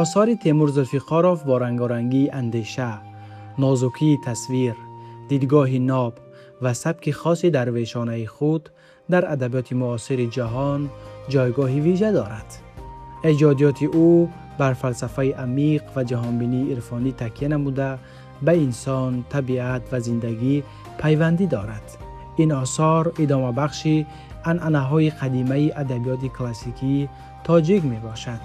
آثار تیمور ذوالفقارов با رنگارنگی اندیشه، نازکی تصویر، دیدگاه ناب و سبک خاص درویشانه خود در ادبیات معاصر جهان جایگاه ویژه دارد. ایجادیات او بر فلسفه عمیق و جهانبینی عرفانی تکیه نموده به انسان، طبیعت و زندگی پیوندی دارد. این آثار ادامه بخشی عنعنه‌های قدیمی ادبیات کلاسیکی تاجیک می باشد.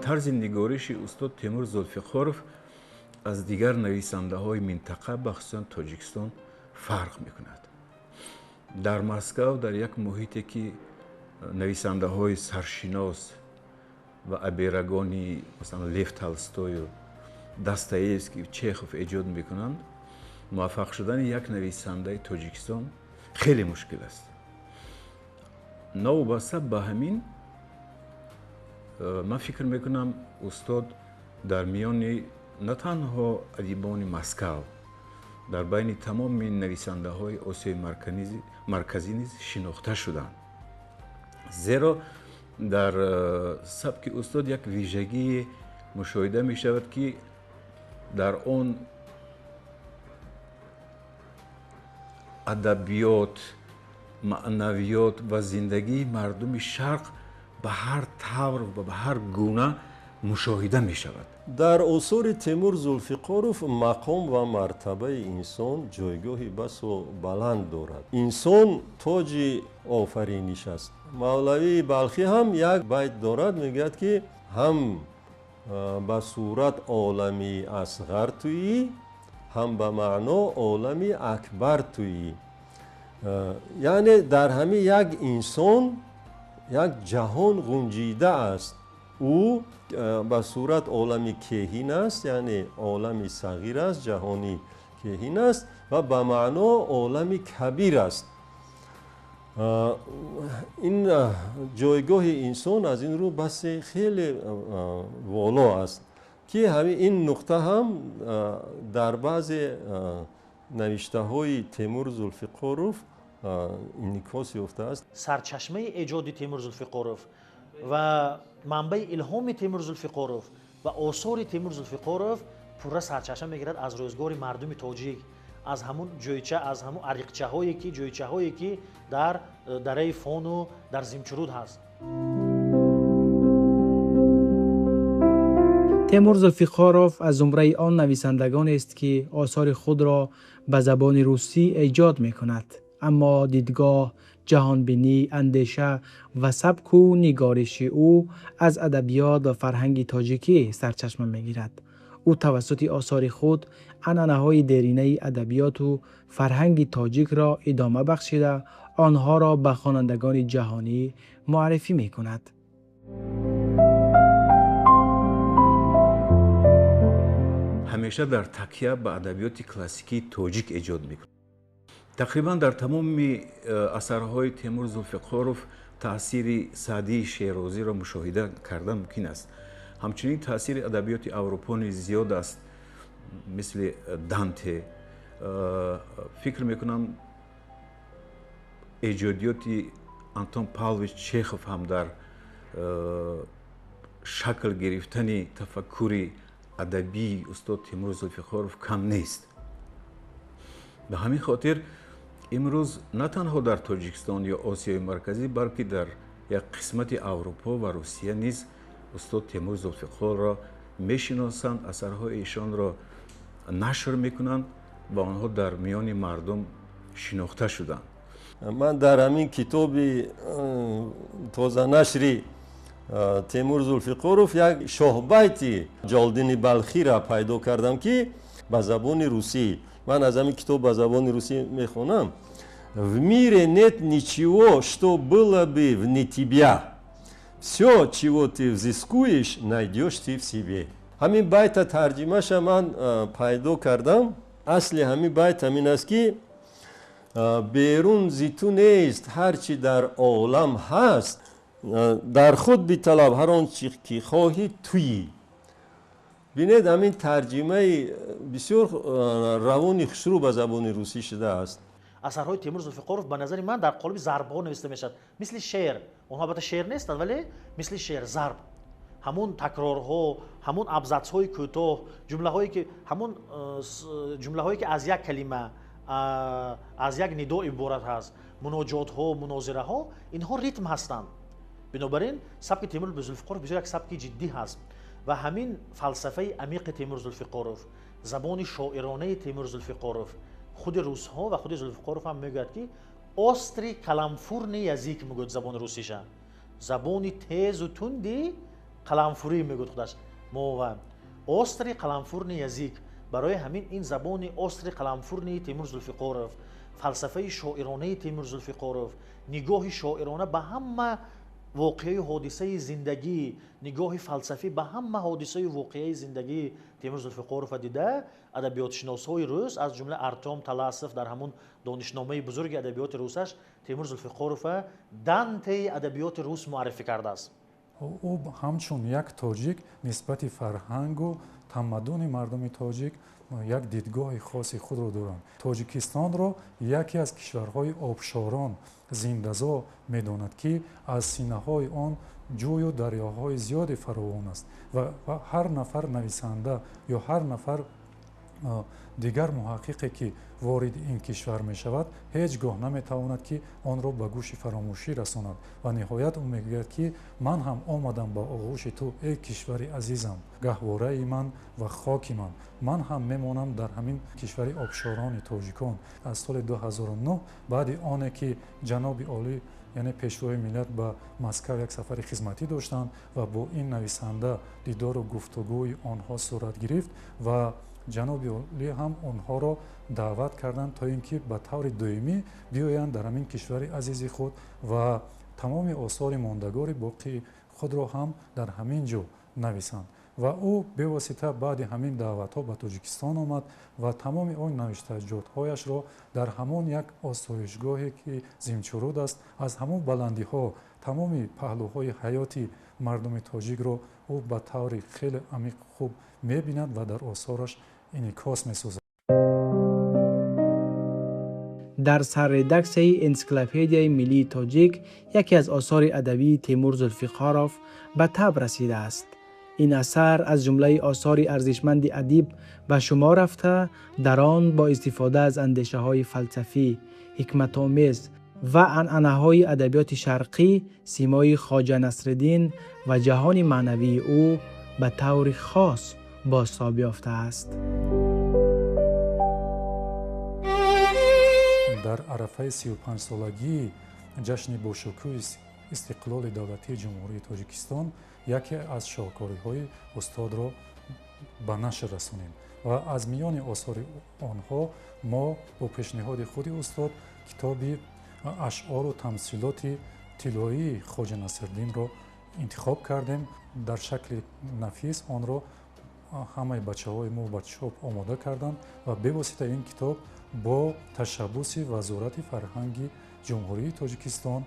طرز نگارش استاد تیمور ذوالفقارov از دیگر نویسنده های منطقه بخصوصا تاجیکستان فرق می کند. در مسکو در یک محیطی که نویسنده های سرشناس و ابیرگانی مثلا لیف تالستوی و داستایوفسکی و چخوف ایجاد می کنند، موفق شدن یک نویسنده تاجیکستان خیلی مشکل است. نوبسته به همین من فکر میکنم استاد در میان نه تنها ادیبان مسکو در بین تمام نویسنده های آسیای مرکزی نیز شناخته شدند. زیرا در سبک استاد یک ویژگی مشاهده می شود که در آن ادبیات، معنویات و زندگی مردم شرق به هر طور و به هر گونه مشاهده می شود. در آثار تیمور ذوالفقارov مقام و مرتبه انسان جایگاهی بس و بلند دارد. انسان تاج آفرینش است. مولوی بلخی هم یک بیت دارد، میگوید که هم به صورت عالمی اصغر تویی، هم به معنا عالمی اکبر تویی. یعنی در همین یک انسان یک جهان گنجیده است. او به صورت عالمی کهین است، یعنی عالمی صغیر است، جهانی کهین است و به معنا عالمی کبیر است. این جایگاه انسان از این رو بس خیلی والا است که همین این نقطه هم در بعض نوشته های تیمور ذوالفقارov انعکاس یافته است. سرچشمه ایجاد تیمور ذوالفقارov و منبع الهام تیمور ذوالفقارov و آثار تیمور ذوالفقارov پورا سرچشمه میگیرد از روزگار مردم تاجیک، از همون جویچه، از همون عریقچه هایی که در دره فون و در زمچرود هست. تیمور ذوالفقارov از زمره آن نویسندگان است که آثار خود را به زبان روسی ایجاد می کند، اما دیدگاه، جهانبینی، اندیشه و سبک و نگارش او از ادبیات و فرهنگ تاجیکی سرچشمه می‌گیرد. او توسط آثار خود عنعنه‌های دیرینه ادبیات و فرهنگ تاجیک را ادامه بخشیده آنها را به خوانندگان جهانی معرفی می‌کند. همیشه در تکیه به ادبیات کلاسیکی تاجیک ایجاد می‌کند. تقریبا در تمام اثرهای تیمور ذوالفقارov تأثیر سعدی شیرازی را مشاهده کردن ممکن است. همچنین تأثیر ادبیات اروپا نیز زیاد است، مثل دانته. فکر میکنم ایجادیات آنتون پاولویچ چخوف هم در شکل گرفتن تفکر ادبی استاد تیمور ذوالفقارov کم نیست. به همین خاطر امروز نه تنها در تاجیکستان یا آسیای مرکزی بلکه در یک قسمت اروپا و روسیه نیز استاد تیمور ذوالفقار را میشناسند، اثرهای ایشان را نشر میکنند و آنها در میان مردم شناخته شدند. من در همین کتاب تازه نشری تیمور ذوالفقارov یک شاهبیت جالدین بلخی را پیدا کردم که به زبان روسی. من از همین کتاب به زبان روسی میخونم. В мире нет ничего, что было бы вне тебя. Все, чего ты взыскуешь, найдешь ты в себе. همین بیت ترجمه‌اش من پیدا کردم. اصل همین بیت همین است که بیرون زی تو نیست هر چی در عالم هست، در خود بی‌طلب هر آنچه که خواهی تویی. بینید همین ترجمه بسیار روانی خوشرو به زبان روسی شده است. асарҳои Теймур Зулфиқоров ба назари ман дар қолиби зарбҳо нависта мешавад, мисли шеър. онҳо албатта шеър нестанд, вале мисли шеър, зарб, ҳамун такрорҳо, ҳамун абзацҳои кӯтоҳ, ҷумлаҳое ки аз як калима, аз як нидо иборат ҳаст, муноҷотҳо, мунозираҳо, инҳо ритм ҳастанд. бинобар ин сабки Теймур Зулфиқоров бисёр як сабки ҷиддӣ ҳаст ва ҳамин фалсафаи амиқи Теймур Зулфиқоров, забони шоиранаи Теймур Зулфиқоров, худи русҳо ва худи Зулфиқоров ҳам мегӯяд ки остри каламфурни язик мегӯяд забони русиша, забони тезу тунди каламфурӣ мегӯяд худаш мова, остри каламфурни язик. барои ҳамин ин забони остри каламфурни Теймур Зулфиқоров, фалсафаи шоиранаи Теймур Зулфиқоров, нигоҳи шоирона ба ҳама воқеаи ҳодисаи зиндагӣ, нигоҳи фалсафӣ ба ҳама ҳодисаи воқеаи зиндагии Теймур Зулфиқорова дида, адабиётшиносҳои рус аз ҷумла Артём Таласов дар ҳамун донишномаи бузурги адабиёти русаш Теймур Зулфиқорова Дантеи адабиёти рус муаррифӣ кардааст. ӯ ҳамчун як тоҷик нисбати фарҳангу тамаддуни мардуми тоҷик як дидгоҳи хоси худро доранд. Тоҷикистонро яке аз кишварҳои обшорон зиндазо медонад ки аз синаҳои он ҷӯю дарёҳои зиёди фаровон аст ва ҳар нафар нависанда ё ҳар нафар дигар муҳаққиқе ки вориди ин кишвар мешавад ҳеҷ гоҳ наметавонад ки онро ба гӯши фаромӯшӣ расонад ва ниҳоят ӯ мегӯяд ки ман ҳам омадам ба оғӯши ту эй кишвари азизам, гаҳвораи ман ва хоки ман ҳам мемонам дар ҳамин кишвари обшорони тоҷикон. аз соли 2009 баъди оне ки ҷаноби олӣ яъне пешвои миллат ба Москав як сафари хизматӣ доштанд ва бо ин нависанда дидору гуфтугӯи онҳо сурат гирифт ва ҷаноби олӣ ҳам онҳоро даъват карданд то ин ки ба таври доимӣ биёянд дар ҳамин кишвари азизи худ ва тамоми осори мондагори боқии худро ҳам дар ҳамин ҷо нависанд. ва ӯ бевосита баъди ҳамин даъватҳо ба Тоҷикистон омад ва тамоми он навиштаҷотҳояшро дар ҳамон як осоишгоҳе ки Зимчуруд аст, аз ҳамон баландиҳо тамоми паҳлӯҳои ҳаёти мардуми тоҷикро ӯ ба таври хеле амиқ хуб мебинад ва дар осораш инъикос месозад. дар сарредаксияи энциклопедияи миллии тоҷик яке аз осори адабии Теймур Зулфиқоров ба таб расидааст. ин асар аз ҷумлаи осори арзишманди адиб ба шумор рафта, дар он бо истифода аз андешаҳои фалсафӣ, ҳикматомез ва анъанаҳои адабиёти шарқӣ, симои Хоҷа Насриддин ва ҷаҳони маънавии ӯ ба таври хос бозтоб ёфтааст. дар арафаи 35-солагии ҷашни бошукӯҳи истиқлоли давлатии ҷумҳурии Тоҷикистон яке аз шоҳкориҳои устодро ба нашр расонем ва аз миёни осори онҳо мо бо пешниҳоди худи устод китоби ашъору тамсилоти тиллоии Хоҷа Насриддинро интихоб кардем. дар шакли нафис онро ҳамаи бачаҳои мо ба чоп омода карданд ва бевосита ин китоб бо ташаббуси Вазорати фарҳанги ҷумҳурии Тоҷикистон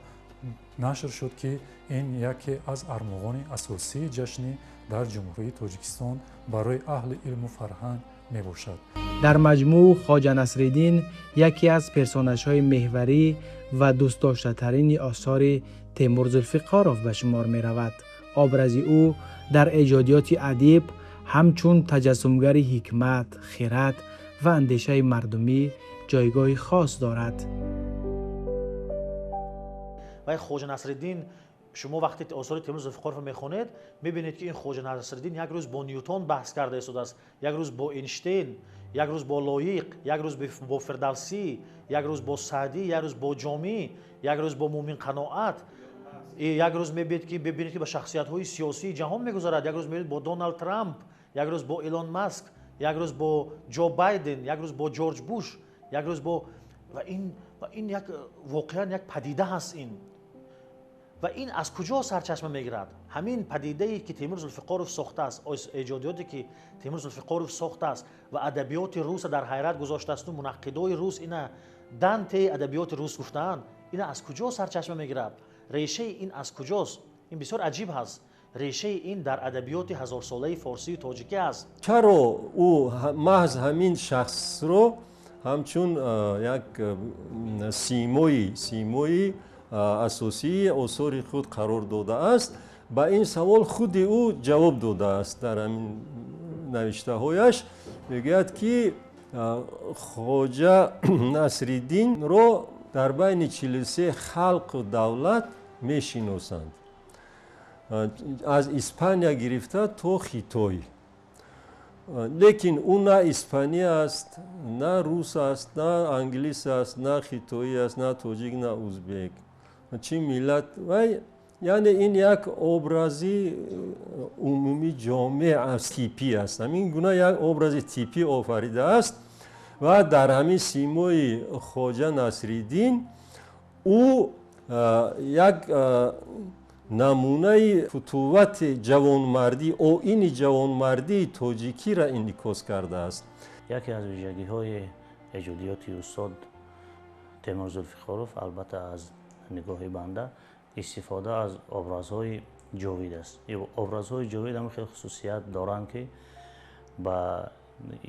нашр шуд ки ин яке аз армоғони асосии ҷашнӣ дар ҷумҳурии Тоҷикистон барои аҳли илму фарҳанг мебошад. дар маҷмӯъ Хоҷа Насриддин яке аз персонажҳои меҳварӣ ва дӯстдоштатарини осори Теймур Зулфиқоров ба шумор меравад. образи ӯ дар эҷодиёти адиб ҳамчун таҷассумгари ҳикмат, хирад ва андешаи мардумӣ ҷойгоҳи хос дорад. вай Хоҷа Насриддин, шумо вақте осори Теймур Зулфиқоровро мехонед, мебинед ки ин Хоҷа Насриддин як рӯз бо Ньютон баҳс карда истодааст, як рӯз бо Эйнштейн, як рӯз бо Лоиқ, як рӯз бо Фирдавсӣ, як рӯз бо Саъдӣ, як рӯз бо Ҷомӣ, як рӯз бо Муъмин Қаноат, як рӯз мебинед ки ба шахсиятҳои сиёсии ҷаҳон мегузарад, як рӯз мебинед бо Доналд Трамп, як рӯз бо Илон Маск, як рӯз бо Ҷо Байден, як рӯз бо Ҷорҷ Буш, як рӯз бо ва ин як воқеан як падида ҳаст ин. ва ин аз куҷо сарчашма мегирад? ҳамин падидае ки Теймур Зулфиқоров сохтааст, эҷодиёте ки Теймур Зулфиқоров сохтааст ва адабиёти руса дар ҳайрат гузоштасту мунаққидои рус ина Дантеи адабиёти рус гуфтаанд, ина аз куҷо сарчашма мегирад? решаи ин аз куҷост? ин бисёр аҷиб ҳаст. решаи ин дар адабиёти ҳазорсолаи форсию тоҷикӣ аст. чаро ӯ маҳз ҳамин шахсро ҳамчун як симои асосии осори худ қарор додааст. ба ин савол худи ӯ ҷавоб додааст дар ҳамин навиштаҳояш. мегӯяд ки хоҷа Насриддинро дар байни 43 халқу давлат мешиносанд, аз Испания гирифта то Хитой. лекин ӯ на испанӣ аст, на рус аст, на англис аст, на хитоӣ аст, на тоҷик, на узбек. чӣ миллат? вай яъне ин як образи умумӣ ҷомеъ аст, типӣ аст. ҳамин гуна як образи типӣ офаридааст ва дар ҳамин симои хоҷа Насриддин ӯ як намунаи футуввати ҷавонмардӣ, оини ҷавонмардии тоҷикиро инъикос кардааст. яке аз виҷагиҳои эҷодиёти устод Темур Зулфиқоров албатта аз нигоҳи банда истифода аз образҳои ҷовид аст. образҳои ҷовид ҳам хеле хусусият доранд, ки ба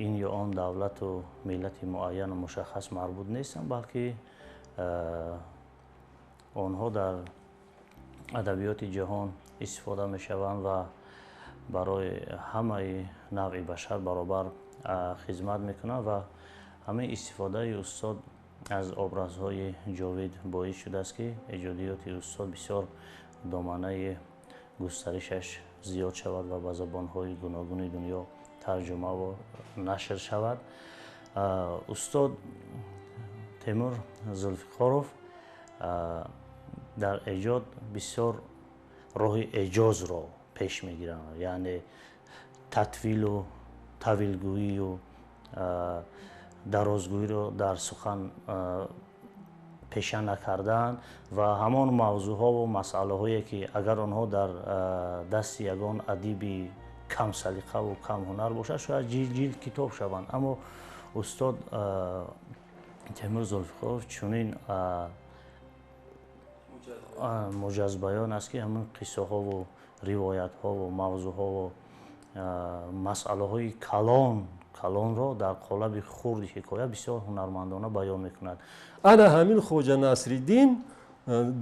ин ё он давлату миллати муайяну мушаххас марбут нестанд, балки онҳо дар адабиёти ҷаҳон истифода мешаванд ва барои ҳамаи навъи башар баробар хизмат мекунанд ва ҳамаи истифодаи устод аз образҳои ҷовид боис шудааст, ки эҷодиёти устод бисёр доманаи густаришаш зиёд шавад ва ба забонҳои гуногуни дунё тарҷума ва нашр шавад. устод Темур Зулфиқоров дар эҷод бисёр роҳи эҷозро пеш мегиранд, яъне татвилу тавилгӯию дарозгӯиро дар сухан пеша накарданд ва ҳамон мавзӯъҳо ва масъалаҳое, ки агар онҳо дар дасти ягон адиби камсалиқаву камҳунар бошад, шояд ҷилд китоб шаванд. аммо устод Темур Зулфиқоров чунин муҷазбаён аст, ки ҳамин қиссаҳову ривоятҳову мавзӯъҳову масъалаҳои калонро дар қолаби хурди ҳикоя бисёр ҳунармандона баён мекунад. ана ҳамин хоҷа Насриддин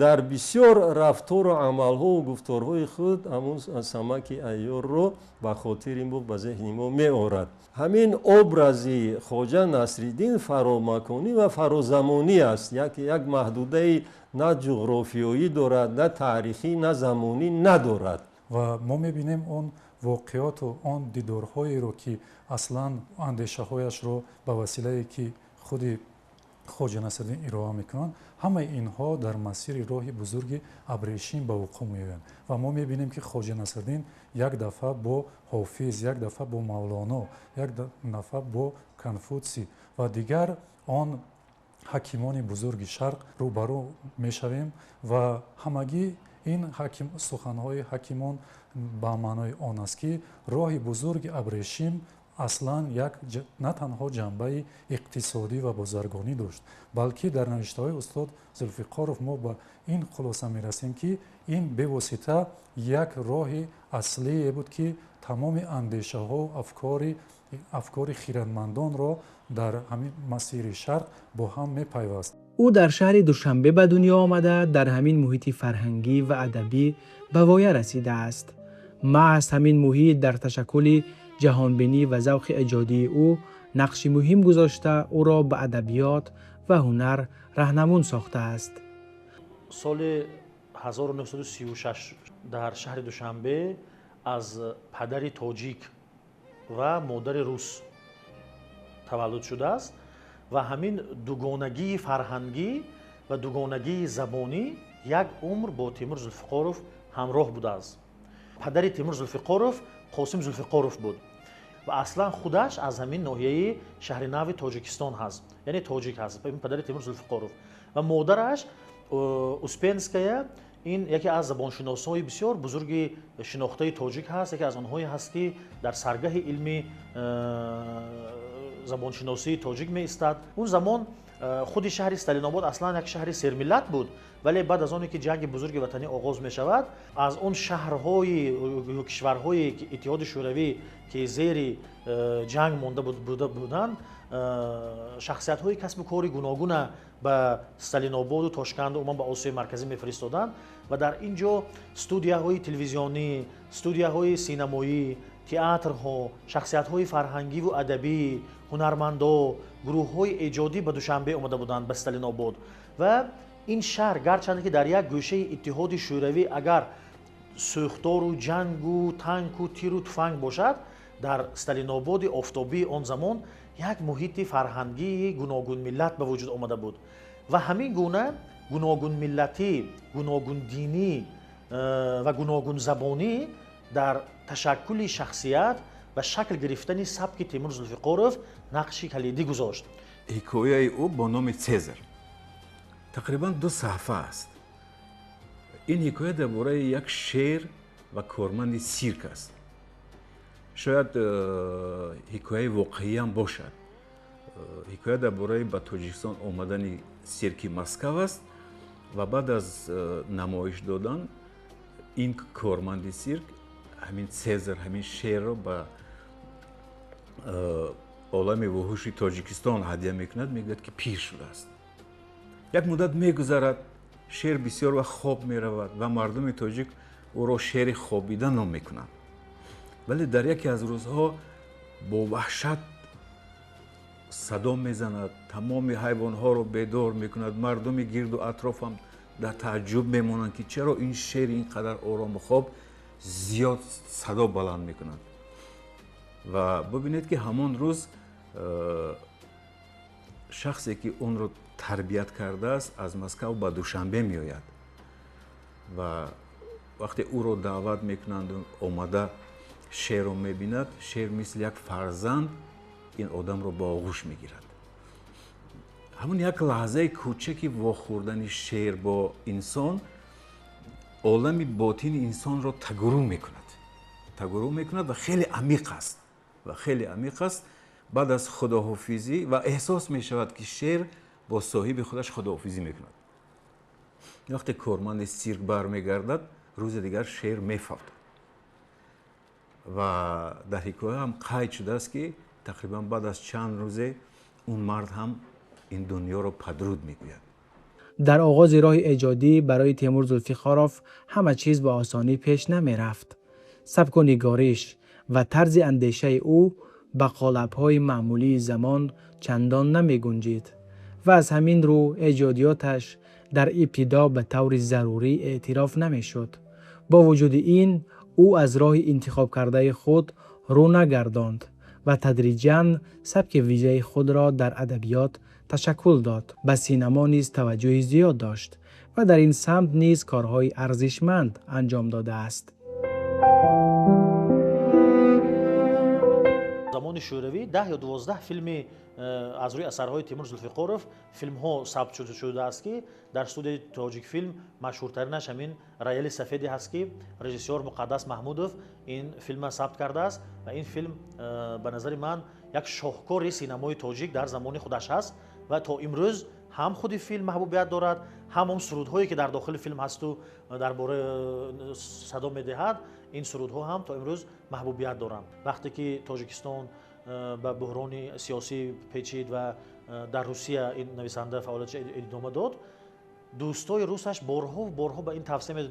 дар бисёр рафтору амалҳову гуфторҳои худ ҳамун самаки айёрро ба хотири мо, ба зеҳни мо меорад. ҳамин образи хоҷа Насриддин фаромаконӣ ва фарозамонӣ аст. як маҳдудаи на ҷуғрофиёӣ дорад, на таърихӣ, на замонӣ надорад. ва мо мебинем он воқеоту он дидорҳоеро, ки аслан андешаҳояшро ба василае ки худи хоҷа Насриддин ироа мекунанд, ҳамаи инҳо дар масири роҳи бузурги Абрешим ба вуқӯъ меоянд. ва мо мебинем, ки хоҷа Насриддин як дафъа бо Ҳофиз, як дафъа бо Мавлоно, як дафъа бо Конфутсий ва дигар он ҳакимони бузурги Шарқ рӯбарӯ мешавем ва ҳамагӣ ин суханҳои ҳакимон ба маънои он аст, ки роҳи бузурги Абрешим аслан як на танҳо ҷанбаи иқтисодӣ ва бозаргонӣ дошт, балки дар навиштаҳои устод Зулфиқоров мо ба ин хулоса мерасем, ки ин бевосита як роҳи аслие буд, ки тамоми андешаҳо, афкори хиратмандонро дар ҳамин масири Шарқ бо ҳам мепайваст. ӯ дар шаҳри Душанбе ба дунё омада, дар ҳамин муҳити фарҳангӣ ва адабӣ ба воя расидааст. маҳз ҳамин муҳит дар ташаккули ҷаҳонбинӣ ва завқи эҷодии ӯ нақши муҳим гузошта, ӯро ба адабиёт ва ҳунар раҳнамун сохтааст. соли 1936 дар шаҳри Душанбе аз падари тоҷик ва модари рус таваллуд шудааст ва ҳамин дугонагии фарҳангӣ ва дугонагии забонӣ як умр бо Темур Зулфиқоров ҳамроҳ будааст. падари Темур Зулфиқоров Қосим Зулфиқоров буд ва аслан худаш аз ҳамин ноҳияи шаҳри нави Тоҷикистон ҳаст, яъне тоҷик ҳаст, падари Темур Зулфиқоров ва модараш Успенская. ин яке аз забоншиносҳои бисёр бузурги шинохтаи тоҷик ҳаст, яке аз онҳое ҳаст, ки дар саргаҳи илми забоншиносии тоҷик меистад. он замон خود شهر استالیناباد اصلا یک شهر سرملت بود، ولی بعد از آنی که جنگ بزرگ وطنی آغاز می شود، از اون شهرهای و کشورهای اتحاد شوروی که زیر جنگ مانده بودند، شخصیت های کسب و کار گوناگون به استالیناباد و تاشکند و عموما به آسیای مرکزی میفرستادند و در اینجا استودیوهای تلویزیونی، استودیوهای سینمایی، تئاترها، شخصیت‌های فرهنگی و ادبی، هنرمندا، گروه‌های ایجادی به دوشنبه آمده بودند به استالیناباد و این شهر گرچند که در یک گوشه اتحاد شوروی اگر سوختار و جنگ و تانک و تیر و تفنگ باشد، در استالیناباد آفتابی آن زمان یک محیط فرهنگی گوناگون ملت به وجود آمده بود و همین گونه گوناگون ملتی، گوناگون دینی و گوناگون زبانی در تشکل شخصیت و شکل گرفتن سبک تیمور ذوالفقارов نقشی کلیدی گذاشت. حکایه او با نام سزار تقریبا 2 صفحه است. این حکایه درباره یک شیر و کارمند سیرک است. شاید حکایه واقعی هم باشد. حکایه درباره به تاجیکستان آمدن سیرکی مسکو است و بعد از نمایش دادن این کارمند سیرک همین سزار، همین شیر رو به عالم وحوش تاجیکستان هدیه میکند، میگوید که پیر شده است. یک مدت میگذرد، شیر بسیار وقت خواب میرود و مردم تاجیک او را شیر خوابیده نام میکنند. ولی در یکی از روزها با وحشت صدا میزند، تمام حیوانها رو بیدار میکند. مردم گرد و اطراف هم در تعجب میمونند که چرا این شیر اینقدر آرام و خواب زیاد صدا بلند میکنند. و ببینید که همان روز شخصی که اون رو تربیت کرده است از مسکو به دوشنبه می آید و وقتی او رو دعوت میکنند و آمده شیر رو میبیند، شیر مثل یک فرزند این آدم رو با آغوش میگیرد. همون یک لحظه کوچکی واخوردن شیر با انسان عالم باطن انسان رو تگرو میکند و خیلی عمیق است. بعد از خداحافظی و احساس می شود که شیر با صاحب خودش خداحافظی میکند. وقتی کارمند سیرک برمیگردد، روز دیگر شیر میفته و در حکایه هم قید شده است که تقریبا بعد از چند روزه اون مرد هم این دنیا رو پدرود میگوید. در آغاز راه ایجادی برای تیمور ذوالفقارov همه چیز به آسانی پیش نمی رفت. سبک و نگارش و طرز اندیشه او به قالب‌های معمولی زمان چندان نمی گنجید و از همین رو ایجادیاتش در ابتدا به طور ضروری اعتراف نمی شد. با وجود این او از راه انتخاب کرده خود رو نگرداند و تدریجاً سبک ویژه خود را در ادبیات تشکل داد. به سینما نیز توجه زیاد داشت و در این سمت نیز کارهای ارزشمند انجام داده است. زمان شوروی 10 یا 12 فیلم از روی اثرهای تیمور ذوالفقارov فیلم ها ثبت شده است که در استودیوی تاجیک فیلم مشهورترینش همین رایل سفیدی هست که رژیسور مقدس محمودوف این فیلم ثبت کرده است و این فیلم به نظر من یک شاهکار سینمای تاجیک در زمان خودش هست و تا امروز هم خود فیلم محبوبیت دارد، هم اون سرودهایی که در داخل فیلم هست و درباره صدا میدهد، این سرودها هم تا امروز محبوبیت دارند. وقتی که تاجیکستان به بحران سیاسی پیچید و در روسیه این نویسنده فعالیتش ادامه داد، دوستای روسش بارها به این توصیه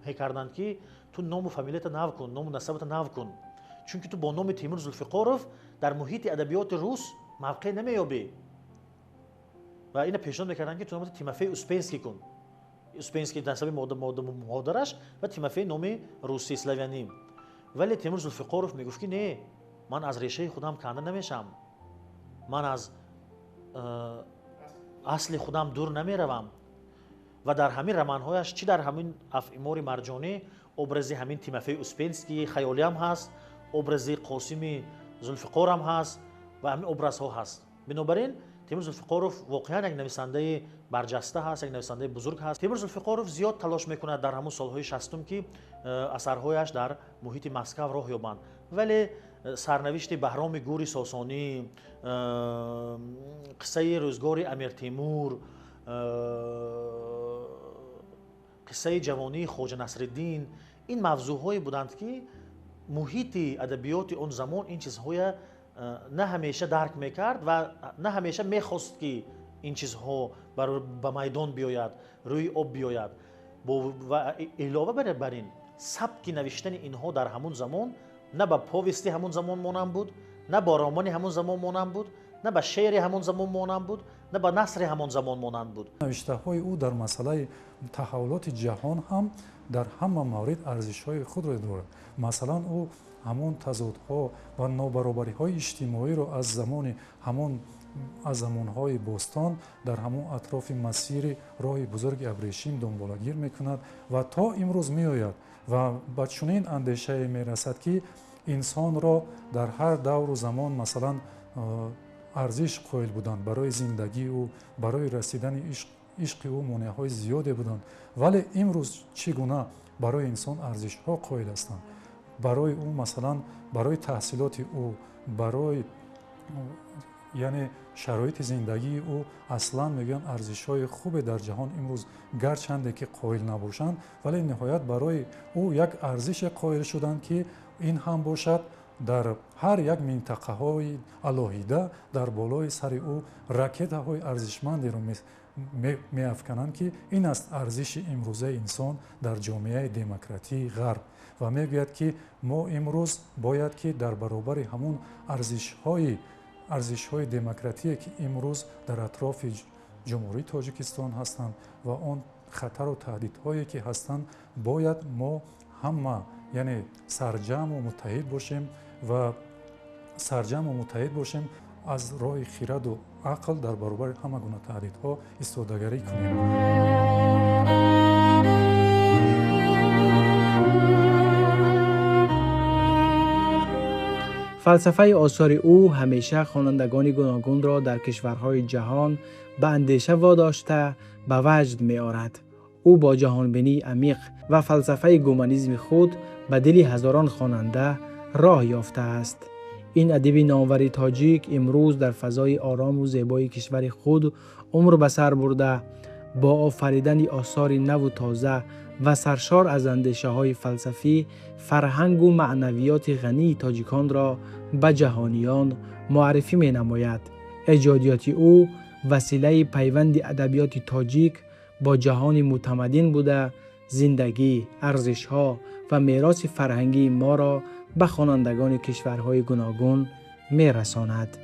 میکردند که تو نام و فامیلیت نو کن، نام و نسبت نو کن، چون که تو با نام تیمور ذوالفقارov در محیط ادبیات روس موقع نمیابی و این پیشنهاد میکردن که تو نام تیموفی اوسپنسکی کن. اوسپنسکی نسب مادرش و تیموفی نام روسی اسلاویانی. ولی تیمور ذوالفقارov میگفت که نه، من از ریشه خودم کنده نمیشم، من از اصل خودم دور نمیروم و در همین رمانهایش چی در همین افعمار مرجانی ابرز همین تیموفی اوسپنسکی خیالی هم هست، ابرز قاسم ذوالفقار هم هست و همین ابرزها هست. بنابراین تیمور ذوالفقارov واقعا یک نویسنده برجسته هست، یک نویسنده بزرگ هست. تیمور ذوالفقارov زیاد تلاش میکند در همون سالهای 60 که اثرهایش در محیط مسکو راه یابند، ولی سرنوشت بهرام گور ساسانی، قصه روزگار امیر تیمور، قصه جوانی خواجه نصرالدین، این موضوعهایی بودند که محیط ادبیات اون زمان این چیزهای نه همیشه درک میکرد و نه همیشه میخواست که این چیزها به میدان بیاید، روی آب بیاید. و علاوه بر این سبک نوشتن اینها در همون زمان نه به پوستی همون زمان مانند بود، نه با رمان همون زمان مانند بود، نه به شعر همون زمان مانند بود، نه به نثر همون زمان مانند بود. نوشته های او در مسئله تحولات جهان هم در همه مورد ارزش های خود را دارد. مثلا او همون تضادها و نابرابری های اجتماعی را از زمانهای باستان در همون اطراف مسیر راه بزرگ ابریشم دنبالگیر میکند و تا امروز میآید و با چنین اندیشه میرسد که انسان را در هر دور و زمان مثلا ارزش قائل بودند برای زندگی او، برای رسیدن عشق او مانع‌های زیادی بودند، ولی امروز چگونه برای انسان ارزش ها قائل هستند؟ برای او مثلا برای تحصیلات او، برای یعنی شرایط زندگی او اصلا میگن ارزش های خوب در جهان امروز گرچند که قائل نباشند، ولی نهایت برای او یک ارزش قائل شدند که این هم باشد در هر یک منطقه های علاهیده در بالای سر او راکت های ارزشمندی رو می افکنند که این است ارزش امروزه انسان در جامعه دموکراتی غرب و میگوید که ما امروز باید که در برابر همون ارزش های دموکراتی که امروز در اطراف جمهوری تاجیکستان هستند و آن خطر و تهدیدهایی که هستند باید ما همه یعنی سرجم و متحد باشیم از راه خرد و عقل در برابر همه گونه تهدیدها ایستادگی کنیم. فلسفه آثار او همیشه خوانندگان گوناگون را در کشورهای جهان به اندیشه واداشته به وجد می آورد. او با جهانبینی عمیق و فلسفه گومانیسم خود به دل هزاران خواننده راه یافته است. این ادیب نامور تاجیک امروز در فضای آرام و زیبای کشور خود عمر به سر برده، با آفریدن آثار نو و تازه و سرشار از اندیشه های فلسفی، فرهنگ و معنویات غنی تاجیکان را به جهانیان معرفی می نماید. ایجادیات او وسیله پیوند ادبیات تاجیک با جهان متمدن بوده، زندگی، ارزش‌ها و میراث فرهنگی ما را به خوانندگان کشورهای گوناگون می رساند.